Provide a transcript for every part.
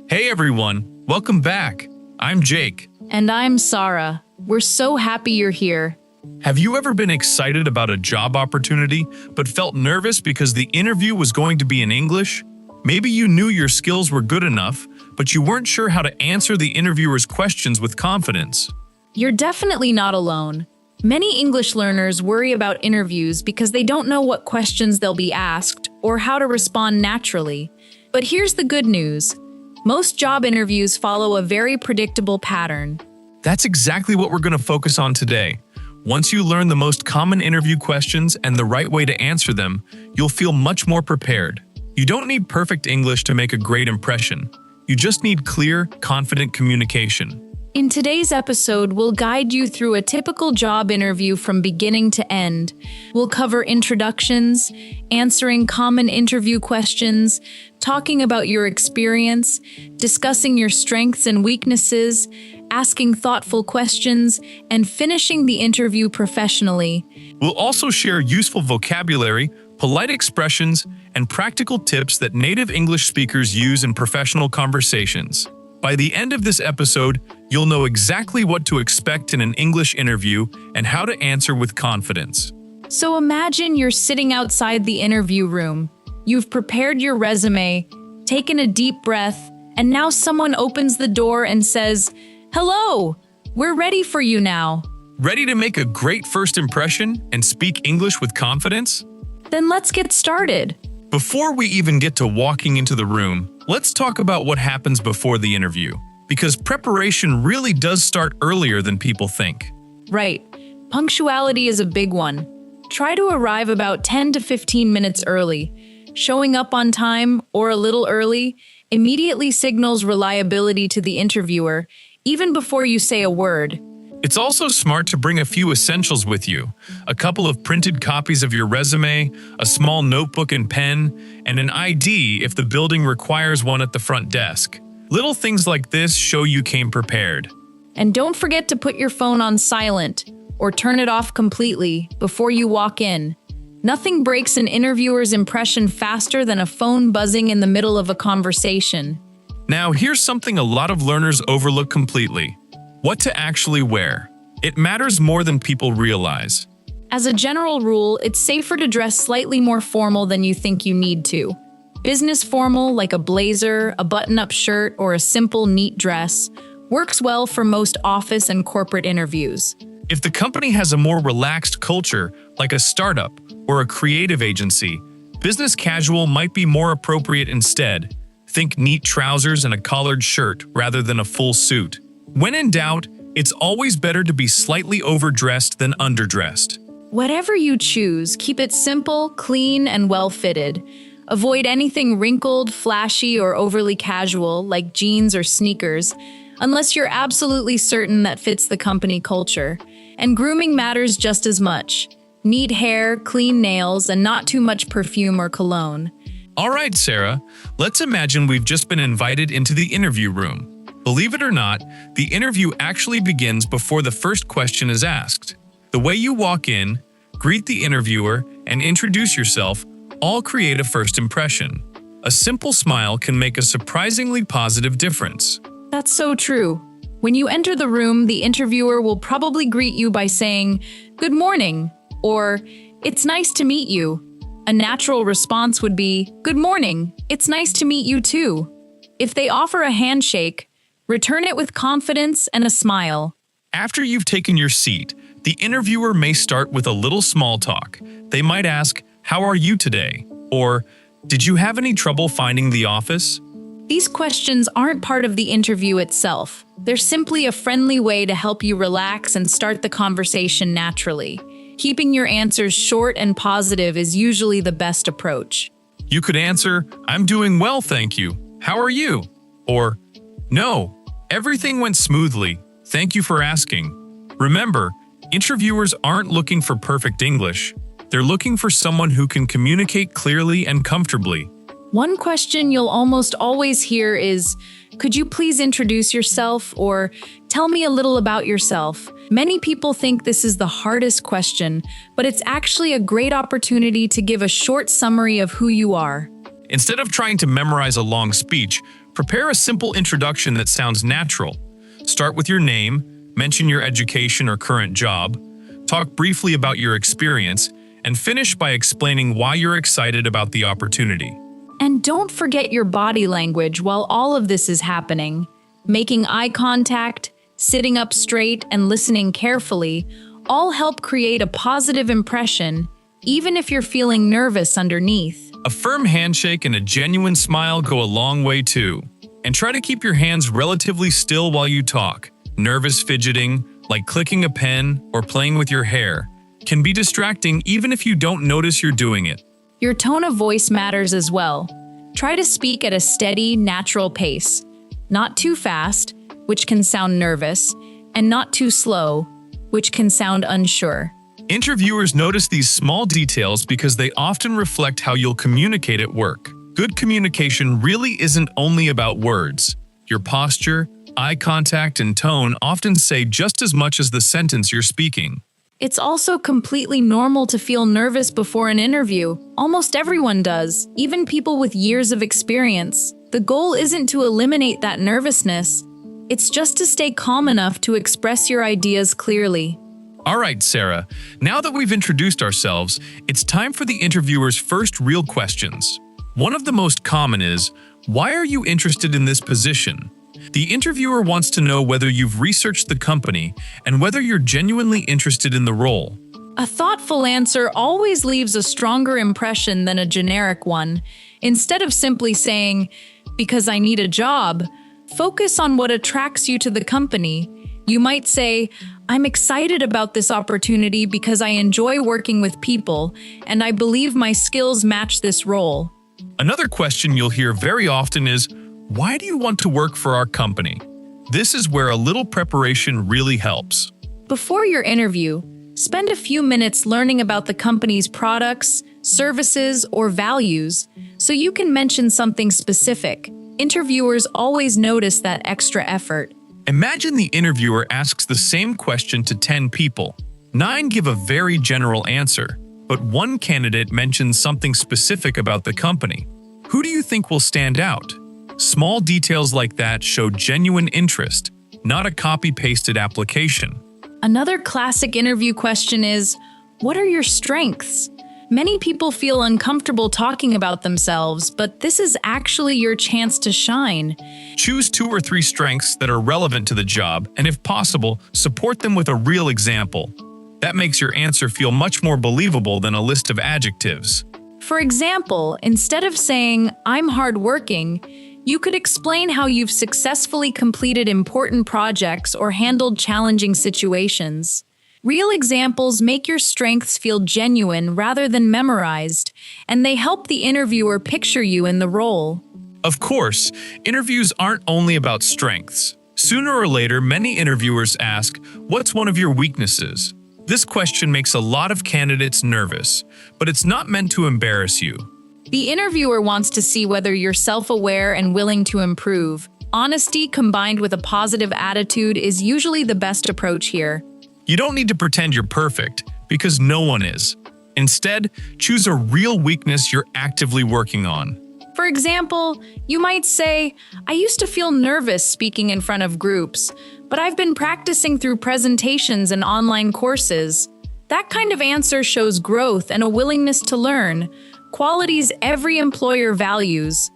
Hey everyone, welcome back. I'm Jake. And I'm Sarah. We're so happy you're here. Have you ever been excited about a job opportunity but felt nervous because the interview was going to be in English? Maybe you knew your skills were good enough, but you weren't sure how to answer the interviewer's questions with confidence. You're definitely not alone. Many English learners worry about interviews because they don't know what questions they'll be asked or how to respond naturally. But here's the good news. Most job interviews follow a very predictable pattern. That's exactly what we're going to focus on today. Once you learn the most common interview questions and the right way to answer them, you'll feel much more prepared. You don't need perfect English to make a great impression. You just need clear, confident communication. In today's episode, we'll guide you through a typical job interview from beginning to end. We'll cover introductions, answering common interview questions, talking about your experience, discussing your strengths and weaknesses, asking thoughtful questions, and finishing the interview professionally. We'll also share useful vocabulary, polite expressions, and practical tips that native English speakers use in professional conversations. By the end of this episode, you'll know exactly what to expect in an English interview and how to answer with confidence. So imagine you're sitting outside the interview room. You've prepared your resume, taken a deep breath, and now someone opens the door and says, "Hello, we're ready for you now." Ready to make a great first impression and speak English with confidence? Then let's get started. Before we even get to walking into the room, let's talk about what happens before the interview, because preparation really does start earlier than people think. Right. Punctuality is a big one. Try to arrive about 10 to 15 minutes early. Showing up on time or a little early immediately signals reliability to the interviewer, even before you say a word. It's also smart to bring a few essentials with you: a couple of printed copies of your resume, a small notebook and pen, and an ID if the building requires one at the front desk. Little things like this show you came prepared. And don't forget to put your phone on silent or turn it off completely before you walk in. Nothing breaks an interviewer's impression faster than a phone buzzing in the middle of a conversation. Now, here's something a lot of learners overlook completely: what to actually wear. It matters more than people realize. As a general rule, it's safer to dress slightly more formal than you think you need to. Business formal, like a blazer, a button-up shirt, or a simple, neat dress, works well for most office and corporate interviews. If the company has a more relaxed culture, like a startup or a creative agency, business casual might be more appropriate instead. Think neat trousers and a collared shirt rather than a full suit. When in doubt, it's always better to be slightly overdressed than underdressed. Whatever you choose, keep it simple, clean, and well-fitted. Avoid anything wrinkled, flashy, or overly casual, like jeans or sneakers, unless you're absolutely certain that fits the company culture. And grooming matters just as much. Neat hair, clean nails, and not too much perfume or cologne. All right, Sarah, let's imagine we've just been invited into the interview room. Believe it or not, the interview actually begins before the first question is asked. The way you walk in, greet the interviewer, and introduce yourself all create a first impression. A simple smile can make a surprisingly positive difference. That's so true. When you enter the room, the interviewer will probably greet you by saying, "Good morning," or "It's nice to meet you." A natural response would be, "Good morning, it's nice to meet you too." If they offer a handshake, return it with confidence and a smile. After you've taken your seat, the interviewer may start with a little small talk. They might ask, "How are you today?" Or, "Did you have any trouble finding the office?" These questions aren't part of the interview itself. They're simply a friendly way to help you relax and start the conversation naturally. Keeping your answers short and positive is usually the best approach. You could answer, "I'm doing well, thank you. How are you?" Or, "No, everything went smoothly. Thank you for asking." Remember, interviewers aren't looking for perfect English. They're looking for someone who can communicate clearly and comfortably. One question you'll almost always hear is, "Could you please introduce yourself?" or "Tell me a little about yourself." Many people think this is the hardest question, but it's actually a great opportunity to give a short summary of who you are. Instead of trying to memorize a long speech, Prepare a simple introduction that sounds natural. Start with your name, mention your education or current job, talk briefly about your experience, and finish by explaining why you're excited about the opportunity. And don't forget your body language while all of this is happening. Making eye contact, sitting up straight, and listening carefully all help create a positive impression, even if you're feeling nervous underneath. A firm handshake and a genuine smile go a long way too. And try to keep your hands relatively still while you talk. Nervous fidgeting, like clicking a pen or playing with your hair, can be distracting even if you don't notice you're doing it. Your tone of voice matters as well. Try to speak at a steady, natural pace. Not too fast, which can sound nervous, and not too slow, which can sound unsure. Interviewers notice these small details because they often reflect how you'll communicate at work. Good communication really isn't only about words. Your posture, eye contact, and tone often say just as much as the sentence you're speaking. It's also completely normal to feel nervous before an interview. Almost everyone does, even people with years of experience. The goal isn't to eliminate that nervousness. It's just to stay calm enough to express your ideas clearly. All right, Sarah, now that we've introduced ourselves, it's time for the interviewer's first real questions. One of the most common is, why are you interested in this position? The interviewer wants to know whether you've researched the company and whether you're genuinely interested in the role. A thoughtful answer always leaves a stronger impression than a generic one. Instead of simply saying, "Because I need a job," focus on what attracts you to the company. You might say, "I'm excited about this opportunity because I enjoy working with people, and I believe my skills match this role." Another question you'll hear very often is, why do you want to work for our company? This is where a little preparation really helps. Before your interview, spend a few minutes learning about the company's products, services, or values so you can mention something specific. Interviewers always notice that extra effort. Imagine the interviewer asks the same question to 10 people. 9 give a very general answer, but one candidate mentions something specific about the company. Who do you think will stand out? Small details like that show genuine interest, not a copy-pasted application. Another classic interview question is, what are your strengths? Many people feel uncomfortable talking about themselves, but this is actually your chance to shine. Choose 2 or 3 strengths that are relevant to the job, and if possible, support them with a real example. That makes your answer feel much more believable than a list of adjectives. For example, instead of saying, "I'm hardworking," you could explain how you've successfully completed important projects or handled challenging situations. Real examples make your strengths feel genuine rather than memorized, and they help the interviewer picture you in the role. Of course, interviews aren't only about strengths. Sooner or later, many interviewers ask, "What's one of your weaknesses?" This question makes a lot of candidates nervous, but it's not meant to embarrass you. The interviewer wants to see whether you're self-aware and willing to improve. Honesty combined with a positive attitude is usually the best approach here. You don't need to pretend you're perfect, because no one is. Instead, choose a real weakness you're actively working on. For example, you might say, "I used to feel nervous speaking in front of groups, but I've been practicing through presentations and online courses." That kind of answer shows growth and a willingness to learn, qualities every employer values.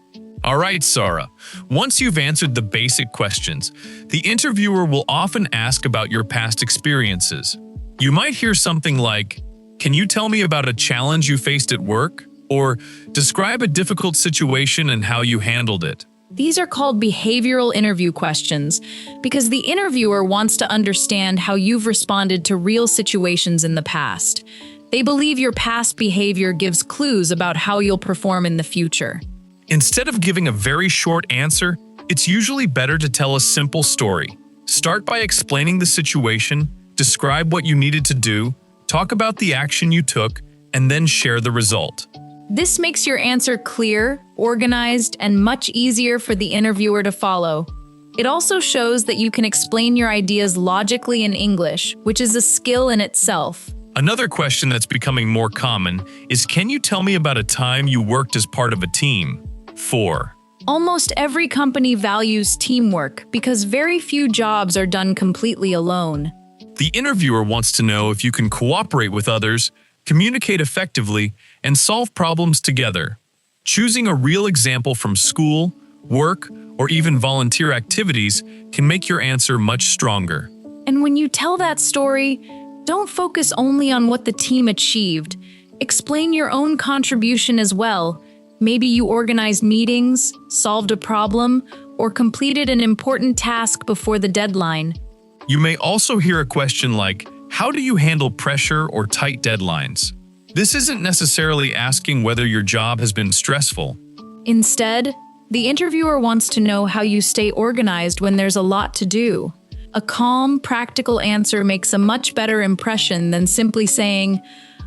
All right, Sarah. Once you've answered the basic questions, the interviewer will often ask about your past experiences. You might hear something like, "Can you tell me about a challenge you faced at work?" Or, "Describe a difficult situation and how you handled it." These are called behavioral interview questions because the interviewer wants to understand how you've responded to real situations in the past. They believe your past behavior gives clues about how you'll perform in the future. Instead of giving a very short answer, it's usually better to tell a simple story. Start by explaining the situation, describe what you needed to do, talk about the action you took, and then share the result. This makes your answer clear, organized, and much easier for the interviewer to follow. It also shows that you can explain your ideas logically in English, which is a skill in itself. Another question that's becoming more common is, "Can you tell me about a time you worked as part of a team?" 4. Almost every company values teamwork because very few jobs are done completely alone. The interviewer wants to know if you can cooperate with others, communicate effectively, and solve problems together. Choosing a real example from school, work, or even volunteer activities can make your answer much stronger. And when you tell that story, don't focus only on what the team achieved. Explain your own contribution as well. Maybe you organized meetings, solved a problem, or completed an important task before the deadline. You may also hear a question like, how do you handle pressure or tight deadlines? This isn't necessarily asking whether your job has been stressful. Instead, the interviewer wants to know how you stay organized when there's a lot to do. A calm, practical answer makes a much better impression than simply saying,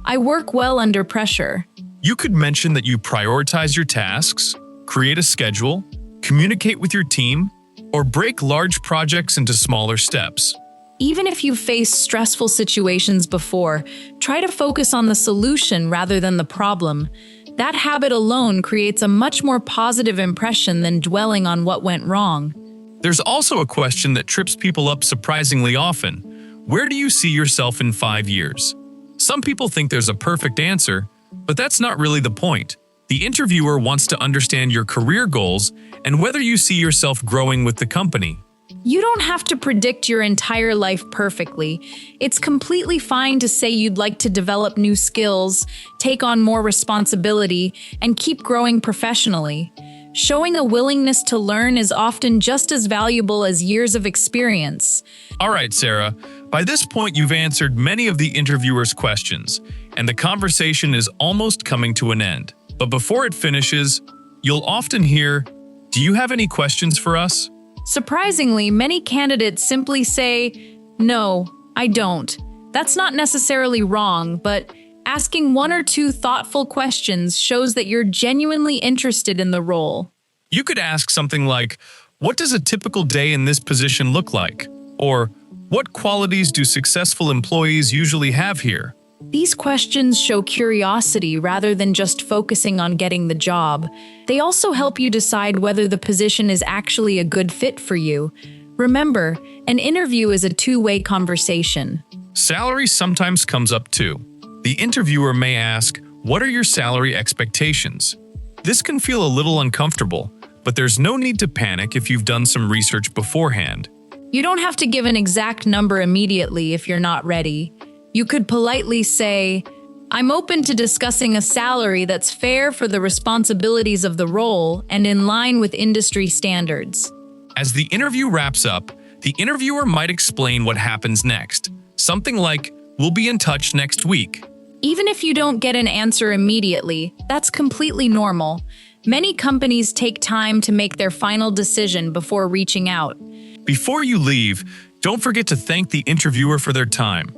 "I work well under pressure." You could mention that you prioritize your tasks, create a schedule, communicate with your team, or break large projects into smaller steps. Even if you've faced stressful situations before, try to focus on the solution rather than the problem. That habit alone creates a much more positive impression than dwelling on what went wrong. There's also a question that trips people up surprisingly often. Where do you see yourself in 5 years? Some people think there's a perfect answer, but that's not really the point. The interviewer wants to understand your career goals and whether you see yourself growing with the company. You don't have to predict your entire life perfectly. It's completely fine to say you'd like to develop new skills, take on more responsibility, and keep growing professionally. Showing a willingness to learn is often just as valuable as years of experience. All right, Sarah. By this point, you've answered many of the interviewer's questions, and the conversation is almost coming to an end. But before it finishes, you'll often hear, "Do you have any questions for us?" Surprisingly, many candidates simply say, "No, I don't." That's not necessarily wrong, but asking one or two thoughtful questions shows that you're genuinely interested in the role. You could ask something like, "What does a typical day in this position look like?" Or, "What qualities do successful employees usually have here?" These questions show curiosity rather than just focusing on getting the job. They also help you decide whether the position is actually a good fit for you. Remember, an interview is a two-way conversation. Salary sometimes comes up too. The interviewer may ask, "What are your salary expectations?" This can feel a little uncomfortable, but there's no need to panic if you've done some research beforehand. You don't have to give an exact number immediately if you're not ready. You could politely say, "I'm open to discussing a salary that's fair for the responsibilities of the role and in line with industry standards." As the interview wraps up, the interviewer might explain what happens next. Something like, "We'll be in touch next week." Even if you don't get an answer immediately, that's completely normal. Many companies take time to make their final decision before reaching out. Before you leave, don't forget to thank the interviewer for their time.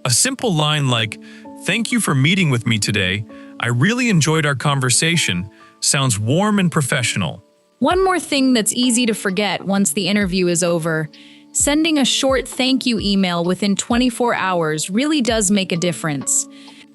A simple line like, "Thank you for meeting with me today. I really enjoyed our conversation," sounds warm and professional. One more thing that's easy to forget once the interview is over. Sending a short thank you email within 24 hours really does make a difference.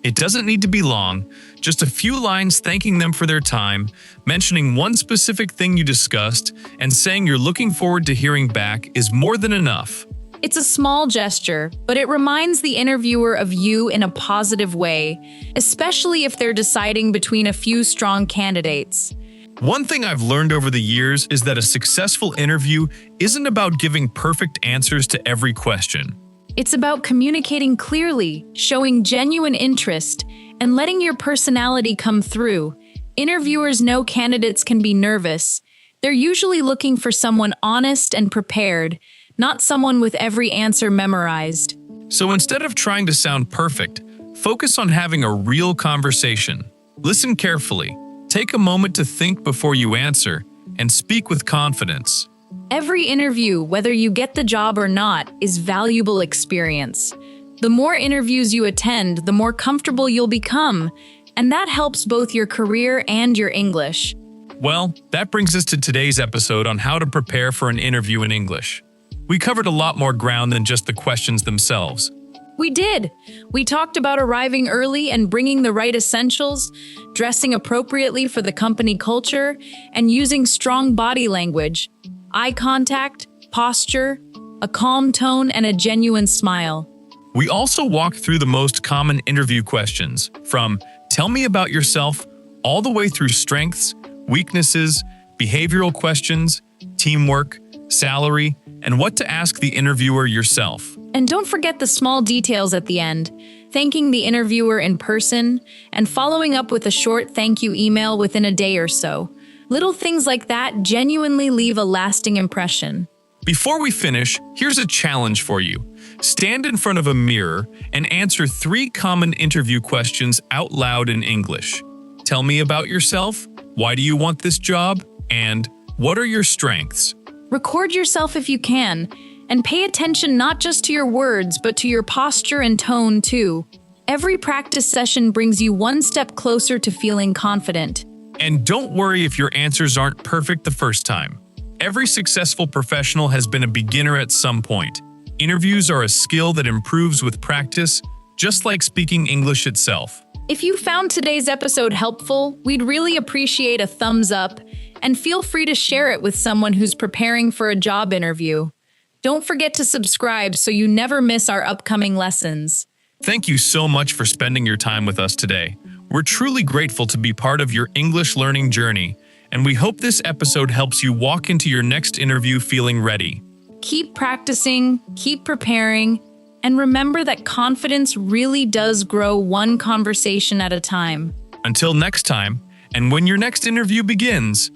It doesn't need to be long, just a few lines thanking them for their time, mentioning one specific thing you discussed, and saying you're looking forward to hearing back is more than enough. It's a small gesture, but it reminds the interviewer of you in a positive way, especially if they're deciding between a few strong candidates. One thing I've learned over the years is that a successful interview isn't about giving perfect answers to every question. It's about communicating clearly, showing genuine interest, and letting your personality come through. Interviewers know candidates can be nervous. They're usually looking for someone honest and prepared, not someone with every answer memorized. So instead of trying to sound perfect, focus on having a real conversation. Listen carefully, take a moment to think before you answer, and speak with confidence. Every interview, whether you get the job or not, is valuable experience. The more interviews you attend, the more comfortable you'll become, and that helps both your career and your English. Well, that brings us to today's episode on how to prepare for an interview in English. We covered a lot more ground than just the questions themselves. We did. We talked about arriving early and bringing the right essentials, dressing appropriately for the company culture, and using strong body language, eye contact, posture, a calm tone, and a genuine smile. We also walked through the most common interview questions, from "tell me about yourself" all the way through strengths, weaknesses, behavioral questions, teamwork, salary, and what to ask the interviewer yourself. And don't forget the small details at the end, thanking the interviewer in person and following up with a short thank you email within a day or so. Little things like that genuinely leave a lasting impression. Before we finish, here's a challenge for you. Stand in front of a mirror and answer 3 common interview questions out loud in English. Tell me about yourself, why do you want this job, and what are your strengths? Record yourself if you can, and pay attention not just to your words, but to your posture and tone too. Every practice session brings you one step closer to feeling confident. And don't worry if your answers aren't perfect the first time. Every successful professional has been a beginner at some point. Interviews are a skill that improves with practice, just like speaking English itself. If you found today's episode helpful, we'd really appreciate a thumbs up, and feel free to share it with someone who's preparing for a job interview. Don't forget to subscribe so you never miss our upcoming lessons. Thank you so much for spending your time with us today. We're truly grateful to be part of your English learning journey, and we hope this episode helps you walk into your next interview feeling ready. Keep practicing, keep preparing, and remember that confidence really does grow one conversation at a time. Until next time, and when your next interview begins,